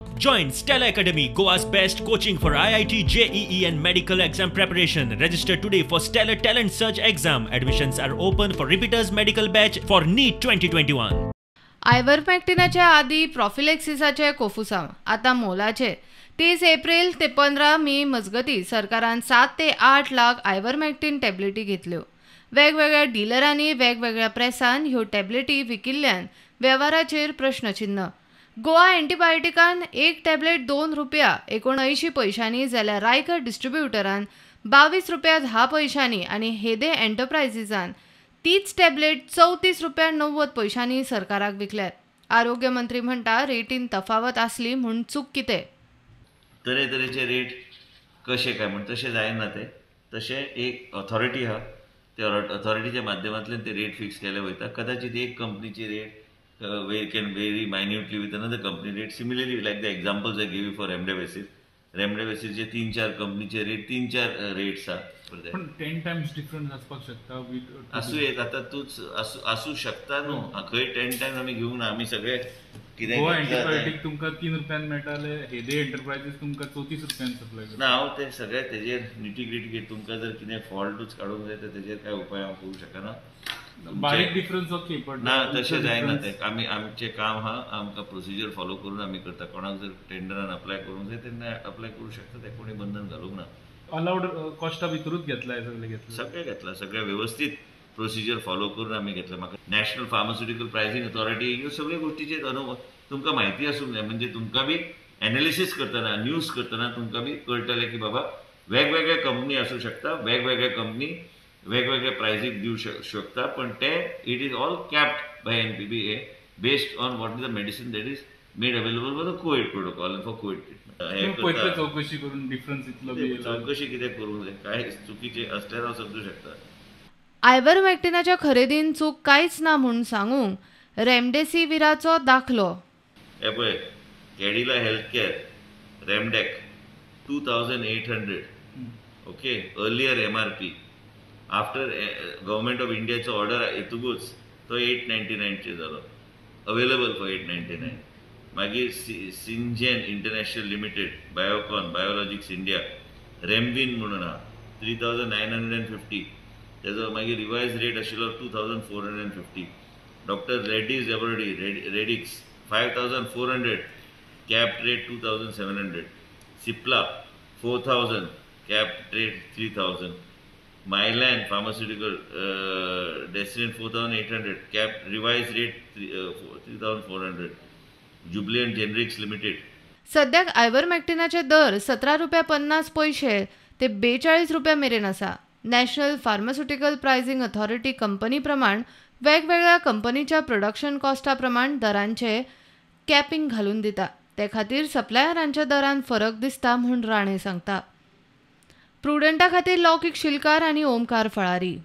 Join Stella Academy, Goa's best coaching for IIT, JEE and medical exam preparation. Register today for Stellar Talent Search exam. Admissions are open for repeaters medical batch for NEET 2021. आयव्हरमॅक्टिनच्या आधी प्रॉफिलेक्सिसाचे कोफुसांव आता मोलाचे 30 April ते 15 मे मजगती सरकारान 7 ते 8 लाख आयव्हरमॅक्टिन टॅब्लेटी घेतल्यो. वेगवेगळ्या डीलरांनी वेगवेगळ्या प्रेसान ह्यो टॅब्लेटी विकिल्ल्यान व्यवहाराचेर प्रश्नचिन्ह. गोवा एंटीबायोटिकान एक टॅब्लेट 2 रुपया 79 पैशांनी जाल्यार रायकर डिस्ट्रीब्युटरान 22 रुपया 10 पैशांनी आणि हेदे एंटरप्राइजीसान तीच टॅब्लेट 34 रुपया 90 पैशांनी सरकाराक विकल्यात. आरोग्य मंत्री म्हणटा रेटीन तफावत आसली म्हूण चूक कितें. तरेतरेचे रेट कशे काय म्हण तशें जायना ते तशें एक ऑथॉरिटी आहा त्या ऑथॉरिटीच्या माध्यमांतल्यान ते रेट फिक्स केले वयता. कदाचित एक कंपनीची rate can very minutely with another company rate. Similarly like the examples I give you for रेमडेसिवीरचे 3-4 कंपनीचे रेट 3-4 रेट्स आहा. पण 10 टाइम्स डिफरन्स आसपाक शकता. आसूं येत आतां तूच आसूं शकता न्हू. खंय 10 टाइम्स आमी घेवंक ना. आमी सगळे कितें गोवा एंटीबायोटीक तुमकां 3 रुपयान मेळटाले, हेदे एंटरप्राइजीस तुमकां 34 रुपयान सप्लाय करता. ना हांव ते सगळे तेजेर निटी तुमकां जर कितें फॉल्टूच काडूंक जाय तर तेजेर काय उपाय हांव करूं शकना. बारीक डिफरन्स ओके पण ना तशें जायना ते. आमी आमचें काम आहा आमकां प्रोसिजर फॉलो करून आमी करता. कोणाक जर टेंडरान अप्लाय करूंक जाय तेन्ना अप्लाय करूं शकता. ते कोणी बंधन घालूंक ना. अलाउड कॉस्टा भितरूच घेतला सगळे घेतला. सगळे व्यवस्थीत प्रोसिजर फॉलो करून आमी घेतला. म्हाका नॅशनल फार्मास्युटिकल प्रायसींग अथॉरिटी ह्यो सगळ्यो गोष्टीचे अनुभव तुमकां म्हायती आसूंक जाय. म्हणजे तुमकां बी एनालिसीस करतना न्यूज करतना तुमकां बी कळटलें की बाबा वेगवेगळे कंपनी आसूं शकता, वेगवेगळे कंपनी वेगवेगळे प्रायसीक दिवं शकता. पण ते it is all capped by NPPA based on what is the medicine that is made available for the covid protocol and for covid treatment. चौकशी करून डिफरन्स इतलो चौकशी कितें करूंक जाय. काय चुकीचे असल्यार हांव समजूं शकता. आयव्हरमॅक्टिनाच्या खरेदीन चूक कांयच ना म्हूण सांगूंक रेमडेसिवीराचो दाखलो. हे पळय Cadila health care Remdac 2800 okay earlier MRP. After government of इंडियाचो ऑर्डर येतकूच तो 899 जालो. Available for 899. मागीर Syngene international limited Biocon biologics India Remwin म्हणून आहा 3950. तेजो मागीर रिवायज रेट आशिल्लो 2450. Doctor Reddy's laboratory Redyx 5400 cap rate 2700. Cipla 4000 cap rate 3000. Mylan pharmaceutical डेस्टिनेट 4800 cap revise rate 3400. Jubilant generics limited. सद्याक आयव्हरमॅक्टिनाचे दर 17 रुपया 50 पैसे ते 42 रुपया मेरेन आसा. National pharmaceutical pricing authority company प्रमाण वेगवेगळ्या कंपनीच्या प्रोडक्शन कॉस्टा प्रमाण दरांचे कॅपिंग घालून दिता. ते खातीर सप्लायरांच्या दरांत फरक दिसता म्हूण राणे सांगता. प्रुडंटा खातीर लौकीक शिलकार आनी ओमकार फळारी.